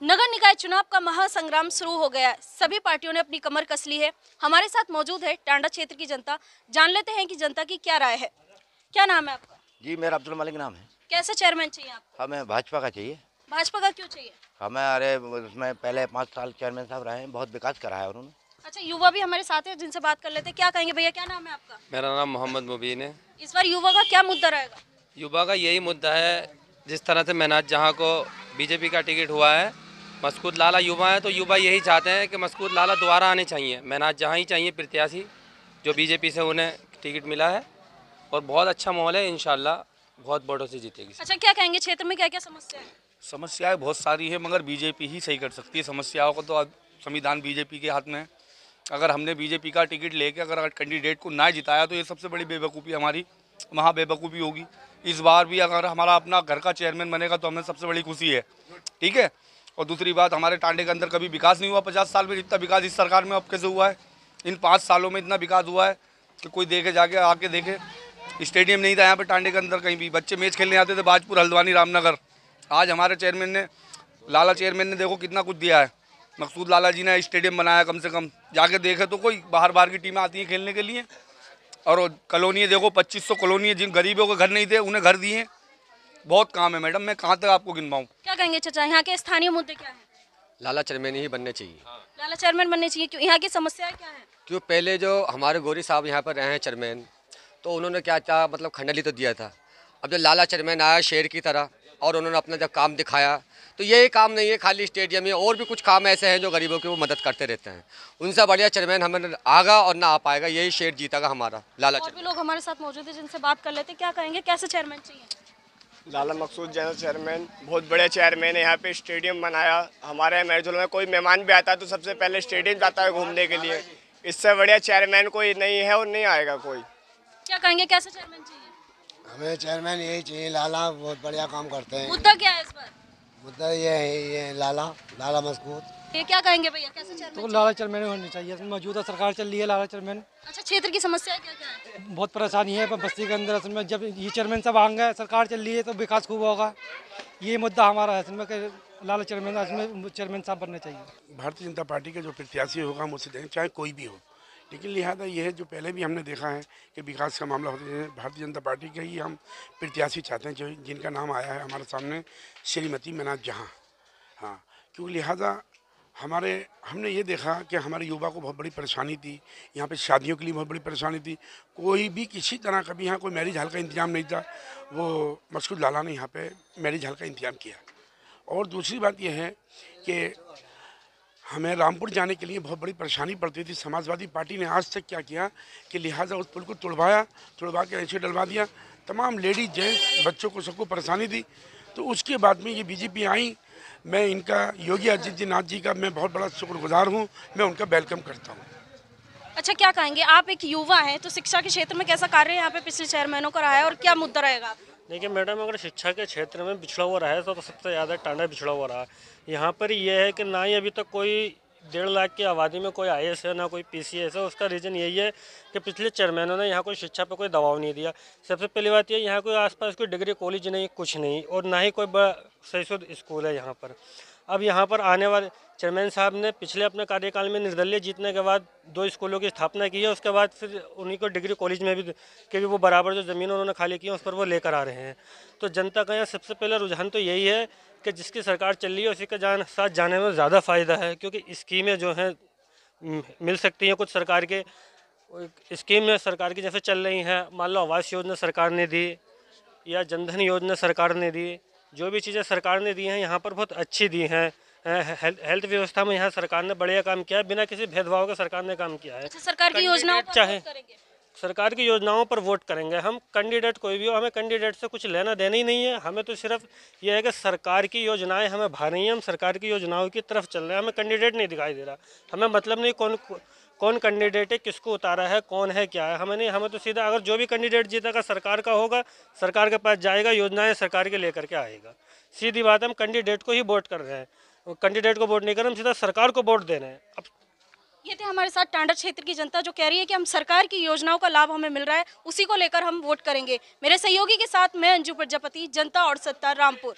नगर निकाय चुनाव का महासंग्राम शुरू हो गया है। सभी पार्टियों ने अपनी कमर कस ली है। हमारे साथ मौजूद है टांडा क्षेत्र की जनता। जान लेते हैं कि जनता की क्या राय है। क्या नाम है आपका? जी, मेरा अब्दुल मलिक नाम है। कैसा चेयरमैन चाहिए आपको? हमें भाजपा का चाहिए। भाजपा का क्यों चाहिए? हमें अरे उसमें पहले 5 साल चेयरमैन साहब रहे हैं, बहुत विकास करा है उन्होंने। अच्छा, युवा भी हमारे साथ है जिनसे बात कर लेते हैं। क्या कहेंगे भैया, क्या नाम है आपका? मेरा नाम मोहम्मद मुबीन है। इस बार युवा का क्या मुद्दा रहेगा? युवा का यही मुद्दा है, जिस तरह से मेहनत जहाँ को बीजेपी का टिकट हुआ है, मसकूत लाला युवा है, तो युवा यही चाहते हैं कि मसकूत लाला दोबारा आने चाहिए। मेहनत जहाँ ही चाहिए प्रत्याशी जो बीजेपी से उन्हें टिकट मिला है, और बहुत अच्छा माहौल है। इंशाल्लाह बहुत वोटों से जीतेगी। अच्छा, क्या कहेंगे क्षेत्र में क्या क्या समस्या है? समस्याएं बहुत सारी है, मगर बीजेपी ही सही कर सकती है समस्याओं को। तो अब संविधान बीजेपी के हाथ में है। अगर हमने बीजेपी का टिकट लेके अगर कैंडिडेट को ना जिताया तो ये सबसे बड़ी बेवकूफ़ी हमारी वहाँ बेवकूफ़ी होगी। इस बार भी अगर हमारा अपना घर का चेयरमैन बनेगा तो हमें सबसे बड़ी खुशी है, ठीक है। और दूसरी बात, हमारे टांडे के अंदर कभी विकास नहीं हुआ 50 साल में, जितना विकास इस सरकार में अब कैसे हुआ है। इन 5 सालों में इतना विकास हुआ है कि कोई देखे जाके आके देखे। स्टेडियम नहीं था यहाँ पे टांडे के अंदर, कहीं भी बच्चे मैच खेलने आते थे, बाजपुर, हल्द्वानी, रामनगर। आज हमारे चेयरमैन ने, लाला चेयरमैन ने देखो कितना कुछ दिया है। मकसूद लाला जी ने स्टेडियम बनाया, कम से कम जाके देखे तो कोई बाहर की टीमें आती हैं खेलने के लिए। और कॉलोनी देखो, 2500 कॉलोनी है, जिन गरीबों के घर नहीं थे उन्हें घर दिए। बहुत काम है मैडम, मैं कहाँ तक आपको गिनवाऊँ। क्या कहेंगे चाचा, यहाँ के स्थानीय मुद्दे क्या है? लाला चेयरमैन ही बनने चाहिए। लाला चेयरमैन बनने चाहिए क्यों? यहाँ की समस्याएं क्या है? क्यों, पहले जो हमारे गोरी साहब यहाँ पर रहे हैं चेयरमैन, तो उन्होंने क्या क्या मतलब खंडली तो दिया था। अब जब लाला चेयरमैन आया शेर की तरह और उन्होंने अपना जब काम दिखाया, तो यही काम नहीं है खाली स्टेडियम में, और भी कुछ काम ऐसे हैं जो गरीबों की वो मदद करते रहते हैं। उनसे बढ़िया चेयरमैन हमें आगा और ना आ पाएगा, यही शेर जीतेगा हमारा लाला और भी लोग हमारे साथ मौजूद है जिनसे बात कर लेते हैं। क्या कहेंगे, कैसे चेयरमैन चाहिए? लाला मकसूद जनरल चेयरमैन बहुत बड़े चेयरमैन है। यहाँ पे स्टेडियम बनाया। हमारे महजुल में कोई मेहमान भी आता है तो सबसे पहले स्टेडियम जाता है घूमने के लिए। इससे बढ़िया चेयरमैन कोई नहीं है और नहीं आएगा कोई। क्या कहेंगे, कैसे चेयरमैन चाहिए? हमें चेयरमैन यही चाहिए। लाला बहुत बढ़िया काम करते हैं। मुद्दा क्या है इस बार? मुद्दा ये है, ये लाला मस्कूत। ये क्या कहेंगे भैया, कैसे चेयरमैन तो चाहिए? लाला चेयरमैन होनी चाहिए। मौजूदा सरकार चल रही है, लाला चेयरमैन। अच्छा, क्षेत्र की समस्या क्या क्या है? बहुत परेशानी है बस्ती के अंदर। असल में जब ये चेयरमैन सब आएंगे, सरकार चल रही है, तो विकास खूब होगा। ये मुद्दा हमारा है असल में कि लाला चेयरमैन में चेयरमैन साहब बनने चाहिए। भारतीय जनता पार्टी का जो प्रत्याशी होगा हम उसे देंगे, चाहे कोई भी हो। लेकिन लिहाजा ये है, जो पहले भी हमने देखा है कि विकास का मामला होता है, भारतीय जनता पार्टी के ही हम प्रत्याशी चाहते हैं, जो जिनका नाम आया है हमारे सामने, श्रीमती मेनाज जहाँ। हाँ, क्योंकि लिहाजा हमने ये देखा कि हमारे युवा को बहुत बड़ी परेशानी थी। यहाँ पे शादियों के लिए बहुत बड़ी परेशानी थी। कोई भी किसी तरह कभी यहाँ कोई मैरिज हॉल का इंतजाम नहीं था। वो मकसूद लाला ने यहाँ पे मैरिज हॉल का इंतजाम किया। और दूसरी बात यह है कि हमें रामपुर जाने के लिए बहुत बड़ी परेशानी पड़ती थी। समाजवादी पार्टी ने आज तक क्या किया कि लिहाजा उस पुल को तुड़वा के ऐसे डलवा दिया। तमाम लेडीज, जेंट्स, बच्चों को सबको परेशानी थी। तो उसके बाद में ये बीजेपी आई। मैं इनका, योगी आदित्यनाथ जी का मैं बहुत बड़ा शुक्रगुजार हूँ। मैं उनका वेलकम करता हूँ। अच्छा, क्या कहेंगे, आप एक युवा हैं तो शिक्षा के क्षेत्र में कैसा कार्य यहाँ पे पिछले चेयरमैनों का रहा है और क्या मुद्दा रहेगा? देखिए मैडम, अगर शिक्षा के क्षेत्र में पिछड़ा हुआ रहा है तो सबसे ज़्यादा टांडा पिछड़ा हुआ रहा है। यहाँ पर ये है कि ना ही अभी तक कोई 1.5 लाख की आबादी में कोई IAS है, ना कोई PCS है। उसका रीज़न यही है कि पिछले चेयरमैनों ने यहाँ कोई शिक्षा पर कोई दबाव नहीं दिया। सबसे पहली बात ये, यहाँ कोई आसपास कोई डिग्री कॉलेज नहीं, कुछ नहीं, और ना ही कोई सही शुद्ध स्कूल है यहाँ पर। अब यहाँ पर आने वाले चेयरमैन साहब ने पिछले अपने कार्यकाल में निर्दलीय जीतने के बाद 2 स्कूलों की स्थापना की है। उसके बाद फिर उन्हीं को डिग्री कॉलेज में भी वो बराबर जो ज़मीन उन्होंने खाली की है उस पर वो लेकर आ रहे हैं। तो जनता का यहाँ सबसे पहला रुझान तो यही है कि जिसकी सरकार चल रही है उसी के साथ जाने में ज़्यादा फ़ायदा है, क्योंकि स्कीमें जो हैं मिल सकती हैं। कुछ सरकार के स्कीमें सरकार की जैसे चल रही हैं, मान लो आवास योजना सरकार ने दी या जनधन योजना सरकार ने दी। जो भी चीज़ें सरकार ने दी हैं यहाँ पर बहुत अच्छी दी हैं। हेल्थ व्यवस्था में यहाँ सरकार ने बढ़िया काम किया है, बिना किसी भेदभाव के सरकार ने काम किया है। अच्छा, सरकार की योजनाओं पर चाहे वोट करेंगे? सरकार की योजनाओं पर वोट करेंगे हम। कैंडिडेट कोई भी हो, हमें कैंडिडेट से कुछ लेना देना ही नहीं है। हमें तो सिर्फ ये है कि सरकार की योजनाएं हमें भा रही हैं, हम सरकार की योजनाओं की तरफ चल रहे हैं। हमें कैंडिडेट नहीं दिखाई दे रहा। हमें मतलब नहीं कौन कैंडिडेट है, किसको उतारा है, कौन है, क्या है, हमें नहीं। हमें तो सीधा अगर जो भी कैंडिडेट जीतेगा सरकार का होगा, सरकार के पास जाएगा, योजनाएं सरकार के लेकर के आएगा। सीधी बात है, हम कैंडिडेट को ही वोट कर रहे हैं। कैंडिडेट को वोट नहीं कर रहे, हम सीधा सरकार को वोट दे रहे हैं। अब ये थे हमारे साथ टांडा क्षेत्र की जनता जो कह रही है कि हम सरकार की योजनाओं का लाभ हमें मिल रहा है, उसी को लेकर हम वोट करेंगे। मेरे सहयोगी के साथ मैं अंजू प्रजापति, जनता और सत्ता, रामपुर।